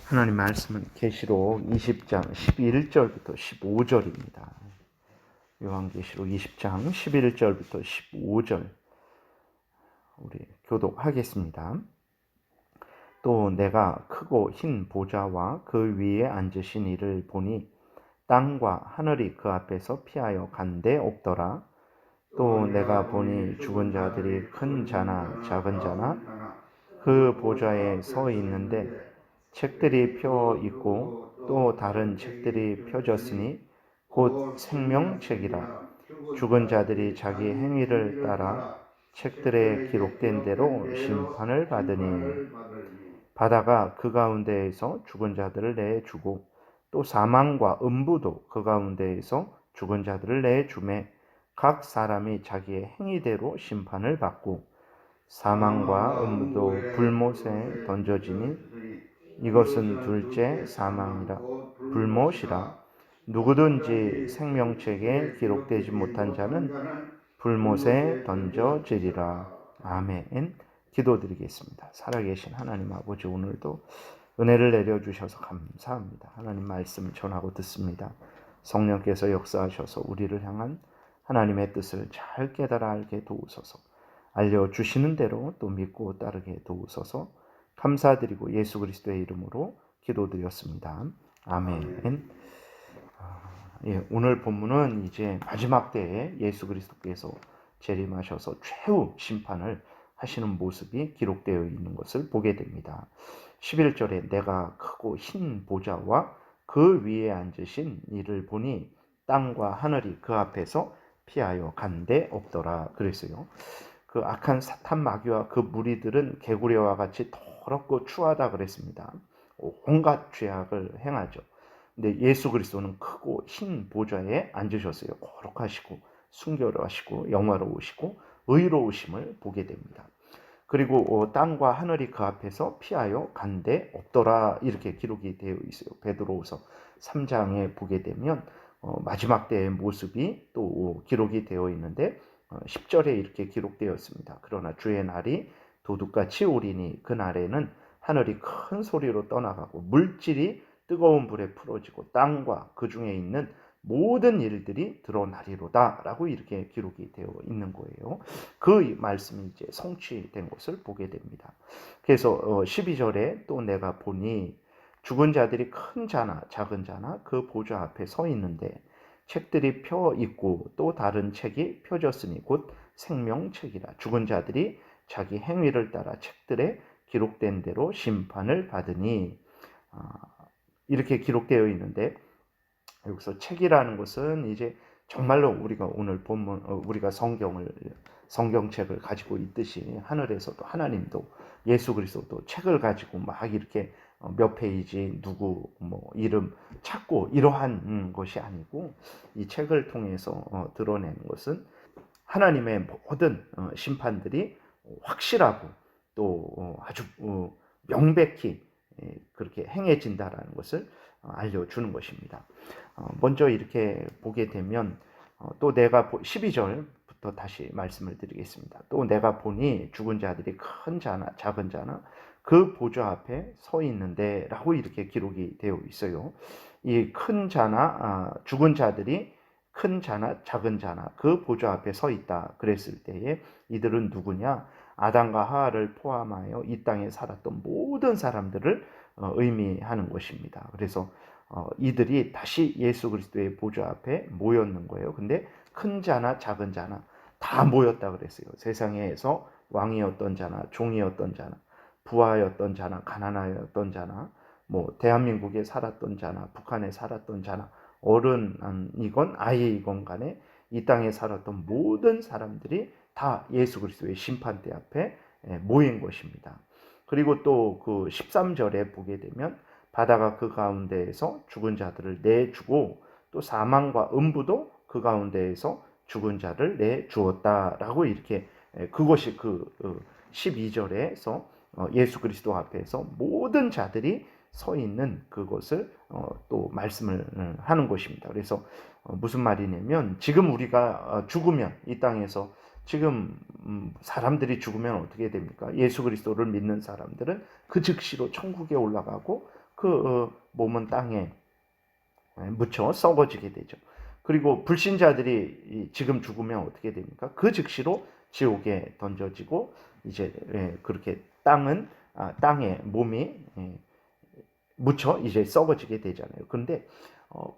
하나님 말씀은 계시록 20장 11절부터 15절입니다. 요한계시록 20장 11절부터 15절 우리 교독하겠습니다. 또 내가 크고 흰 보좌와 그 위에 앉으신 이를 보니 땅과 하늘이 그 앞에서 피하여 간데 없더라. 또 내가 보니 죽은 자들이 큰 자나 작은 자나 그 보좌에 서 있는데 책들이 펴 있고 또 다른 책들이 펴졌으니 곧 생명책이라. 죽은 자들이 자기 행위를 따라 책들에 기록된 대로 심판을 받으니 바다가 그 가운데에서 죽은 자들을 내주고 또 사망과 음부도 그 가운데에서 죽은 자들을 내주매 각 사람이 자기의 행위대로 심판을 받고 사망과 음부도 불못에 던져지니 이것은 둘째 사망이라. 불못이라. 누구든지 생명책에 기록되지 못한 자는 불못에 던져지리라. 아멘. 기도드리겠습니다. 살아계신 하나님 아버지, 오늘도 은혜를 내려주셔서 감사합니다. 하나님 말씀 전하고 듣습니다. 성령께서 역사하셔서 우리를 향한 하나님의 뜻을 잘 깨달아 알게 도우소서. 알려주시는 대로 또 믿고 따르게 도우소서. 감사드리고 예수 그리스도의 이름으로 기도드렸습니다. 아멘. 오늘 본문은 이제 마지막 때에 예수 그리스도께서 재림하셔서 최후 심판을 하시는 모습이 기록되어 있는 것을 보게 됩니다. 11절에 내가 크고 흰 보좌와 그 위에 앉으신 이를 보니 땅과 하늘이 그 앞에서 피하여 간데 없더라 그랬어요. 그 악한 사탄 마귀와 그 무리들은 개구리와 같이 더럽고 추하다 그랬습니다. 온갖 죄악을 행하죠. 근데 예수 그리스도는 크고 흰 보좌에 앉으셨어요. 거룩하시고 순결하시고 영화로우시고 의로우심을 보게 됩니다. 그리고 땅과 하늘이 그 앞에서 피하여 간데 없더라 이렇게 기록이 되어 있어요. 베드로후서 3장에 보게 되면 마지막 때의 모습이 또 기록이 되어 있는데 10절에 이렇게 기록되었습니다. 그러나 주의 날이 도둑같이 오리니 그날에는 하늘이 큰 소리로 떠나가고 물질이 뜨거운 불에 풀어지고 땅과 그 중에 있는 모든 일들이 드러나리로다 라고 이렇게 기록이 되어 있는 거예요. 그 말씀이 이제 성취된 것을 보게 됩니다. 그래서 12절에 또 내가 보니 죽은 자들이 큰 자나 작은 자나 그 보좌 앞에 서 있는데 책들이 펴 있고 또 다른 책이 펴졌으니 곧 생명책이라. 죽은 자들이 자기 행위를 따라 책들에 기록된 대로 심판을 받으니 이렇게 기록되어 있는데 여기서 책이라는 것은 이제 정말로 우리가 오늘 본문 우리가 성경책을 가지고 있듯이 하늘에서도 하나님도 예수 그리스도도 책을 가지고 막 이렇게 몇 페이지 누구 뭐 이름 찾고 이러한 것이 아니고 이 책을 통해서 드러내는 것은 하나님의 모든 심판들이 확실하고 또 아주 명백히 그렇게 행해진다라는 것을 알려주는 것입니다. 먼저 이렇게 보게 되면 또 내가 12절부터 다시 말씀을 드리겠습니다. 또 내가 보니 죽은 자들이 큰 자나 작은 자나 그 보좌 앞에 서 있는데 라고 이렇게 기록이 되어 있어요. 이 큰 자나 죽은 자들이 큰 자나 작은 자나 그 보좌 앞에 서 있다 그랬을 때에 이들은 누구냐? 아담과 하와를 포함하여 이 땅에 살았던 모든 사람들을 의미하는 것입니다. 그래서 이들이 다시 예수 그리스도의 보좌 앞에 모였는 거예요. 근데 큰 자나 작은 자나 다 모였다 그랬어요. 세상에서 왕이었던 자나 종이었던 자나 부하였던 자나 가난하였던 자나 뭐 대한민국에 살았던 자나 북한에 살았던 자나 어른이건 아이이건 간에 이 땅에 살았던 모든 사람들이 다 예수 그리스도의 심판대 앞에 모인 것입니다. 그리고 또 그 13절에 보게 되면 바다가 그 가운데에서 죽은 자들을 내주고 또 사망과 음부도 그 가운데에서 죽은 자를 내주었다라고 이렇게 그것이 그 12절에서 예수 그리스도 앞에서 모든 자들이 서 있는 그것을 또 말씀을 하는 것입니다. 그래서 무슨 말이냐면 지금 우리가 죽으면 이 땅에서 지금 사람들이 죽으면 어떻게 됩니까? 예수 그리스도를 믿는 사람들은 그 즉시로 천국에 올라가고 몸은 땅에 묻혀 썩어지게 되죠. 그리고 불신자들이 지금 죽으면 어떻게 됩니까? 그 즉시로 지옥에 던져지고 이제 그렇게 땅에 몸이 묻혀 이제 썩어지게 되잖아요. 그런데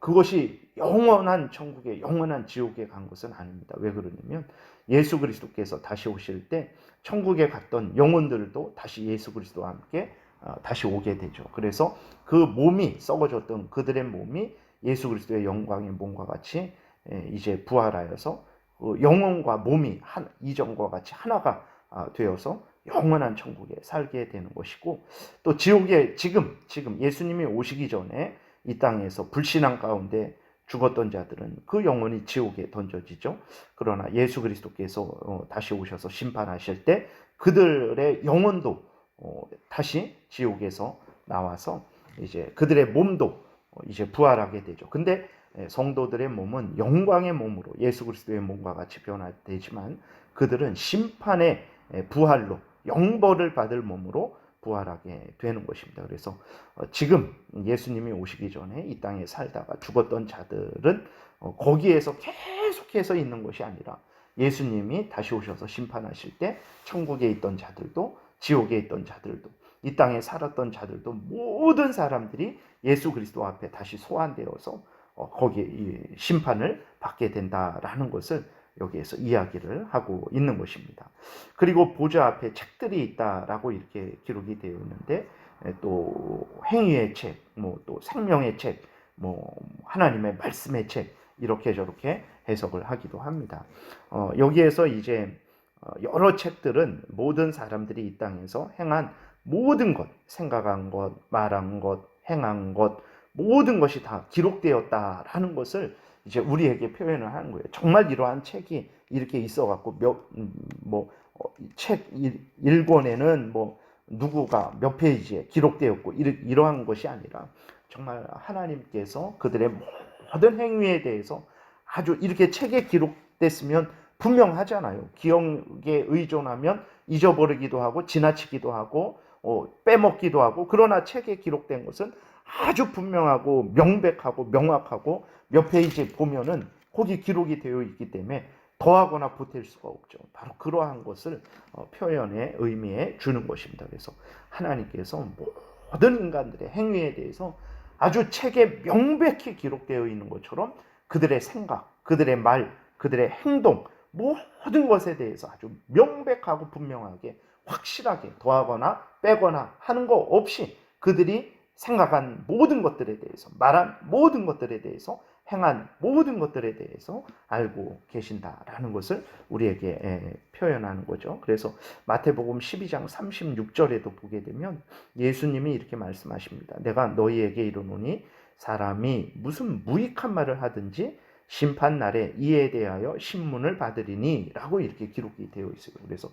그것이 영원한 천국에 영원한 지옥에 간 것은 아닙니다. 왜 그러냐면 예수 그리스도께서 다시 오실 때 천국에 갔던 영혼들도 다시 예수 그리스도와 함께 다시 오게 되죠. 그래서 그 몸이 썩어졌던 그들의 몸이 예수 그리스도의 영광의 몸과 같이 이제 부활하여서 영혼과 몸이 이전과 같이 하나가 되어서 영원한 천국에 살게 되는 것이고, 또 지옥에 지금 예수님이 오시기 전에 이 땅에서 불신앙 가운데 죽었던 자들은 그 영혼이 지옥에 던져지죠. 그러나 예수 그리스도께서 다시 오셔서 심판하실 때 그들의 영혼도 다시 지옥에서 나와서 이제 그들의 몸도 이제 부활하게 되죠. 근데 성도들의 몸은 영광의 몸으로 예수 그리스도의 몸과 같이 변화되지만 그들은 심판의 부활로 영벌을 받을 몸으로 부활하게 되는 것입니다. 그래서 지금 예수님이 오시기 전에 이 땅에 살다가 죽었던 자들은 거기에서 계속해서 있는 것이 아니라 예수님이 다시 오셔서 심판하실 때 천국에 있던 자들도 지옥에 있던 자들도 이 땅에 살았던 자들도 모든 사람들이 예수 그리스도 앞에 다시 소환되어서 거기에 심판을 받게 된다라는 것을 여기에서 이야기를 하고 있는 것입니다. 그리고 보좌 앞에 책들이 있다라고 이렇게 기록이 되어 있는데 또 행위의 책, 또 생명의 책, 하나님의 말씀의 책 이렇게 저렇게 해석을 하기도 합니다. 여기에서 이제 여러 책들은 모든 사람들이 이 땅에서 행한 모든 것, 생각한 것, 말한 것, 행한 것, 모든 것이 다 기록되었다라는 것을 이제 우리에게 표현을 하는 거예요. 정말 이러한 책이 이렇게 있어갖고 책 1권에는 누구가 몇 페이지에 기록되었고 이러한 것이 아니라 정말 하나님께서 그들의 모든 행위에 대해서 아주 이렇게 책에 기록됐으면 분명하잖아요. 기억에 의존하면 잊어버리기도 하고 지나치기도 하고 빼먹기도 하고, 그러나 책에 기록된 것은 아주 분명하고 명백하고 명확하고 몇 페이지 보면은 거기 기록이 되어 있기 때문에 더하거나 보탤 수가 없죠. 바로 그러한 것을 표현의 의미에 주는 것입니다. 그래서 하나님께서 모든 인간들의 행위에 대해서 아주 책에 명백히 기록되어 있는 것처럼 그들의 생각, 그들의 말, 그들의 행동, 모든 것에 대해서 아주 명백하고 분명하게 확실하게 더하거나 빼거나 하는 거 없이 그들이 생각한 모든 것들에 대해서, 말한 모든 것들에 대해서, 행한 모든 것들에 대해서 알고 계신다라는 것을 우리에게 표현하는 거죠. 그래서 마태복음 12장 36절에도 보게 되면 예수님이 이렇게 말씀하십니다. 내가 너희에게 이르노니 사람이 무슨 무익한 말을 하든지 심판날에 이에 대하여 신문을 받으리니 라고 이렇게 기록이 되어 있어요. 그래서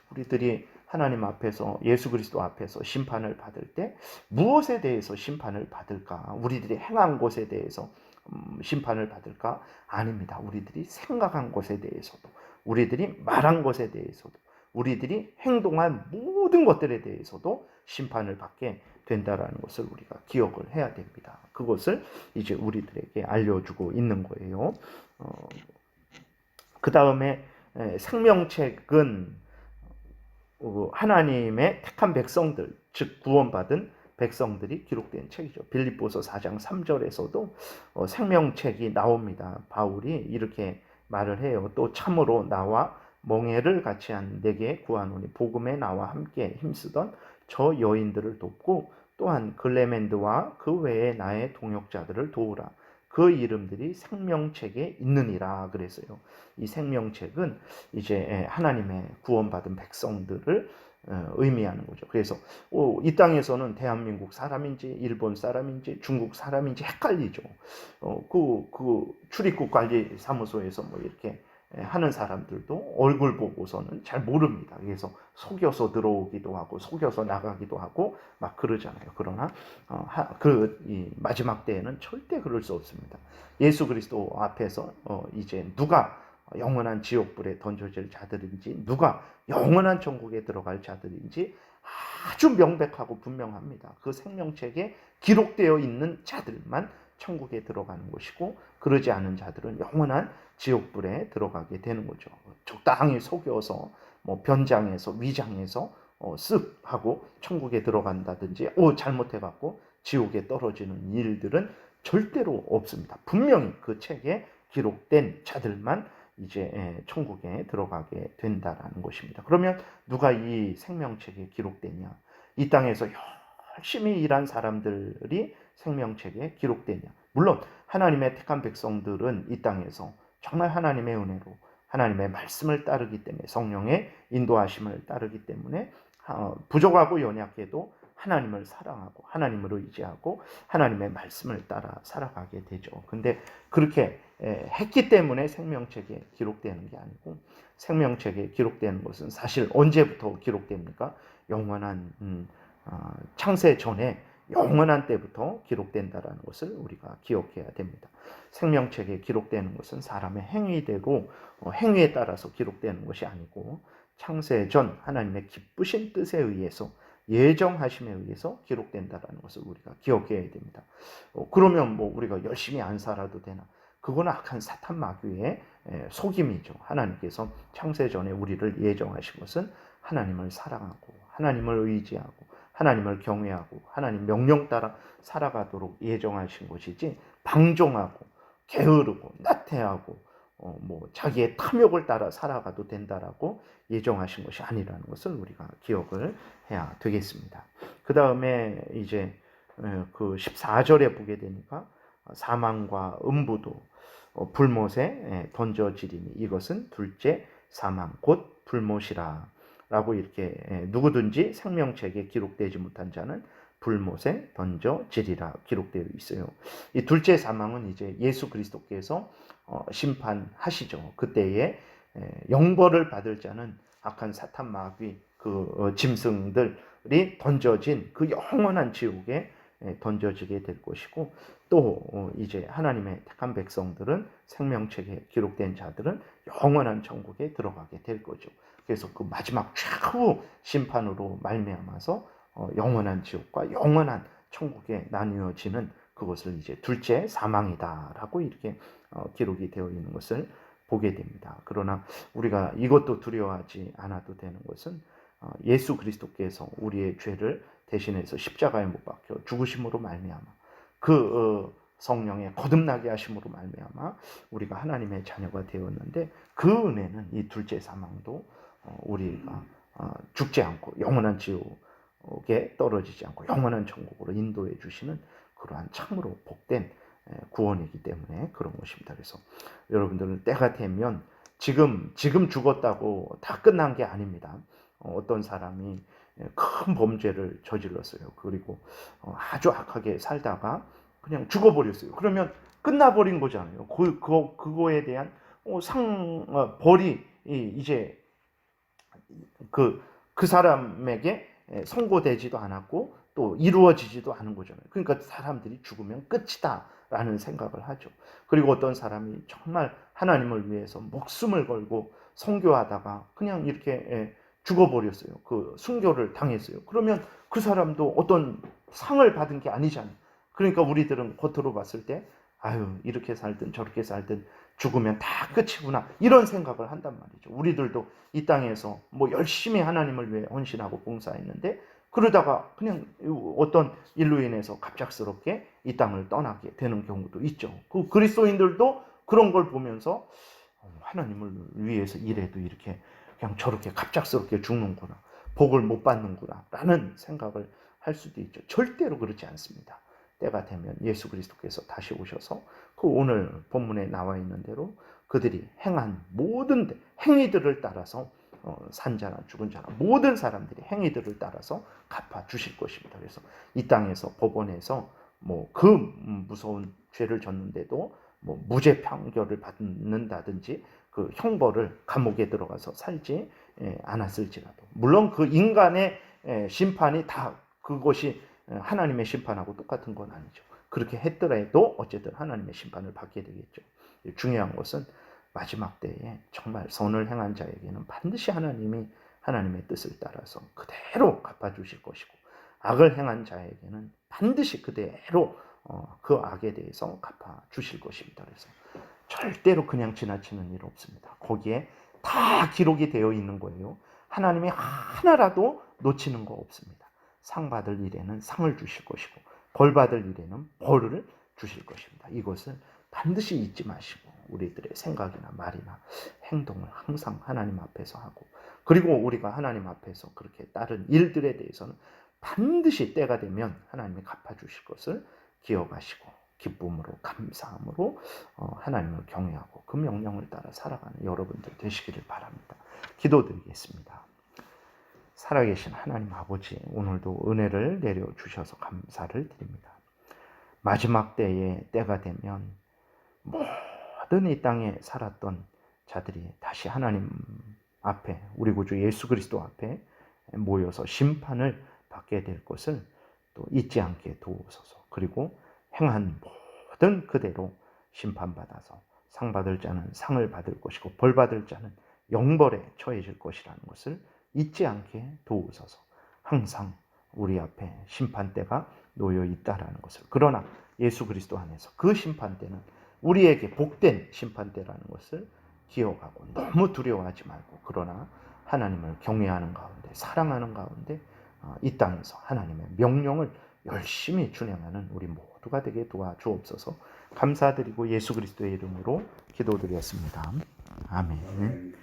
우리들이 하나님 앞에서, 예수 그리스도 앞에서 심판을 받을 때 무엇에 대해서 심판을 받을까? 우리들이 행한 것에 대해서 심판을 받을까? 아닙니다. 우리들이 생각한 것에 대해서도, 우리들이 말한 것에 대해서도, 우리들이 행동한 모든 것들에 대해서도 심판을 받게 된다라는 것을 우리가 기억을 해야 됩니다. 그것을 이제 우리들에게 알려주고 있는 거예요. 그 다음에 생명책은 하나님의 택한 백성들, 즉 구원받은 백성들이 기록된 책이죠. 빌립보서 4장 3절에서도 생명책이 나옵니다. 바울이 이렇게 말을 해요. 또 참으로 나와 멍에를 같이 한 내게 구하노니 복음에 나와 함께 힘쓰던 저 여인들을 돕고 또한 글레멘드와 그 외에 나의 동역자들을 도우라. 그 이름들이 생명책에 있느니라 그랬어요. 이 생명책은 이제 하나님의 구원받은 백성들을 의미하는 거죠. 그래서 이 땅에서는 대한민국 사람인지 일본 사람인지 중국 사람인지 헷갈리죠. 그 출입국 관리 사무소에서 이렇게 하는 사람들도 얼굴 보고서는 잘 모릅니다. 그래서 속여서 들어오기도 하고 속여서 나가기도 하고 막 그러잖아요. 그러나 이 마지막 때에는 절대 그럴 수 없습니다. 예수 그리스도 앞에서 이제 누가 영원한 지옥불에 던져질 자들인지 누가 영원한 천국에 들어갈 자들인지 아주 명백하고 분명합니다. 그 생명책에 기록되어 있는 자들만 천국에 들어가는 것이고, 그러지 않은 자들은 영원한 지옥불에 들어가게 되는 거죠. 적당히 속여서 변장해서 위장해서 쓱 하고 천국에 들어간다든지 잘못해갖고 지옥에 떨어지는 일들은 절대로 없습니다. 분명히 그 책에 기록된 자들만 이제 천국에 들어가게 된다라는 것입니다. 그러면 누가 이 생명책에 기록되냐? 이 땅에서 열심히 일한 사람들이 생명책에 기록되냐? 물론 하나님의 택한 백성들은 이 땅에서 정말 하나님의 은혜로 하나님의 말씀을 따르기 때문에, 성령의 인도하심을 따르기 때문에 부족하고 연약해도 하나님을 사랑하고 하나님을 의지하고 하나님의 말씀을 따라 살아가게 되죠. 근데 그렇게 했기 때문에 생명책에 기록되는 게 아니고, 생명책에 기록되는 것은 사실 언제부터 기록됩니까? 영원한 창세 전에 영원한 때부터 기록된다라는 것을 우리가 기억해야 됩니다. 생명책에 기록되는 것은 사람의 행위대로 행위에 따라서 기록되는 것이 아니고, 창세 전 하나님의 기쁘신 뜻에 의해서, 예정하심에 의해서 기록된다라는 것을 우리가 기억해야 됩니다. 그러면 우리가 열심히 안 살아도 되나? 그건 악한 사탄 마귀의 속임이죠. 하나님께서 창세 전에 우리를 예정하신 것은 하나님을 사랑하고 하나님을 의지하고 하나님을 경외하고 하나님 명령 따라 살아가도록 예정하신 것이지, 방종하고 게으르고 나태하고 자기의 탐욕을 따라 살아가도 된다라고 예정하신 것이 아니라는 것을 우리가 기억을 해야 되겠습니다. 그 다음에 이제 그 14절에 보게 되니까 사망과 음부도 불못에 던져지리니 이것은 둘째 사망 곧 불못이라 라고 이렇게 누구든지 생명책에 기록되지 못한 자는 불못에 던져지리라 기록되어 있어요. 이 둘째 사망은 이제 예수 그리스도께서 심판하시죠. 그때에 영벌을 받을 자는 악한 사탄 마귀 그 짐승들이 던져진 그 영원한 지옥에 던져지게 될 것이고, 또 이제 하나님의 택한 백성들은, 생명책에 기록된 자들은 영원한 천국에 들어가게 될 거죠. 그래서 그 마지막 최후 심판으로 말미암아서 영원한 지옥과 영원한 천국에 나뉘어지는 그것을 이제 둘째 사망이다라고 이렇게 기록이 되어 있는 것을 보게 됩니다. 그러나 우리가 이것도 두려워하지 않아도 되는 것은 예수 그리스도께서 우리의 죄를 대신해서 십자가에 못 박혀 죽으심으로 말미암아 그 성령의 거듭나게 하심으로 말미암아 우리가 하나님의 자녀가 되었는데, 그 은혜는 이 둘째 사망도 우리가 죽지 않고 영원한 지옥에 떨어지지 않고 영원한 천국으로 인도해 주시는 그러한 참으로 복된 구원이기 때문에 그런 것입니다. 그래서 여러분들은 때가 되면 지금 죽었다고 다 끝난 게 아닙니다. 어떤 사람이 큰 범죄를 저질렀어요. 그리고 아주 악하게 살다가 그냥 죽어버렸어요. 그러면 끝나버린 거잖아요. 그거에 대한 벌이 이제 그 사람에게 선고되지도 않았고 또 이루어지지도 않은 거잖아요. 그러니까 사람들이 죽으면 끝이다라는 생각을 하죠. 그리고 어떤 사람이 정말 하나님을 위해서 목숨을 걸고 선교하다가 그냥 이렇게 죽어버렸어요. 그 순교를 당했어요. 그러면 그 사람도 어떤 상을 받은 게 아니잖아요. 그러니까 우리들은 겉으로 봤을 때 아유, 이렇게 살든 저렇게 살든 죽으면 다 끝이구나, 이런 생각을 한단 말이죠. 우리들도 이 땅에서 열심히 하나님을 위해 헌신하고 봉사했는데 그러다가 그냥 어떤 일로 인해서 갑작스럽게 이 땅을 떠나게 되는 경우도 있죠. 그 그리스도인들도 그런 걸 보면서 하나님을 위해서 일해도 이렇게 그냥 저렇게 갑작스럽게 죽는구나, 복을 못 받는구나 라는 생각을 할 수도 있죠. 절대로 그렇지 않습니다. 때가 되면 예수 그리스도께서 다시 오셔서 그 오늘 본문에 나와 있는 대로 그들이 행한 모든 행위들을 따라서 산 자나 죽은 자나 모든 사람들이 행위들을 따라서 갚아 주실 것입니다. 그래서 이 땅에서 법원에서 그 무서운 죄를 졌는데도 무죄 판결을 받는다든지 그 형벌을 감옥에 들어가서 살지 않았을지라도, 물론 그 인간의 심판이 다 그것이 하나님의 심판하고 똑같은 건 아니죠. 그렇게 했더라도 어쨌든 하나님의 심판을 받게 되겠죠. 중요한 것은 마지막 때에 정말 선을 행한 자에게는 반드시 하나님이 하나님의 뜻을 따라서 그대로 갚아주실 것이고, 악을 행한 자에게는 반드시 그대로 그 악에 대해서 갚아주실 것입니다. 그래서 절대로 그냥 지나치는 일 없습니다. 거기에 다 기록이 되어 있는 거예요. 하나님이 하나라도 놓치는 거 없습니다. 상 받을 일에는 상을 주실 것이고, 벌 받을 일에는 벌을 주실 것입니다. 이것을 반드시 잊지 마시고 우리들의 생각이나 말이나 행동을 항상 하나님 앞에서 하고, 그리고 우리가 하나님 앞에서 그렇게 따른 일들에 대해서는 반드시 때가 되면 하나님이 갚아주실 것을 기억하시고 기쁨으로 감사함으로 하나님을 경외하고 그 명령을 따라 살아가는 여러분들 되시기를 바랍니다. 기도드리겠습니다. 살아계신 하나님 아버지, 오늘도 은혜를 내려주셔서 감사를 드립니다. 마지막 때가 되면 모든 이 땅에 살았던 자들이 다시 하나님 앞에, 우리 구주 예수 그리스도 앞에 모여서 심판을 받게 될 것을 또 잊지 않게 도우소서. 그리고 행한 모든 그대로 심판받아서 상 받을 자는 상을 받을 것이고 벌 받을 자는 영벌에 처해질 것이라는 것을 잊지 않게 도우소서. 항상 우리 앞에 심판대가 놓여 있다라는 것을, 그러나 예수 그리스도 안에서 그 심판대는 우리에게 복된 심판대라는 것을 기억하고 너무 두려워하지 말고, 그러나 하나님을 경외하는 가운데 사랑하는 가운데 이 땅에서 하나님의 명령을 열심히 준행하는 우리 모두가 되게 도와주옵소서. 감사드리고 예수 그리스도의 이름으로 기도드렸습니다. 아멘.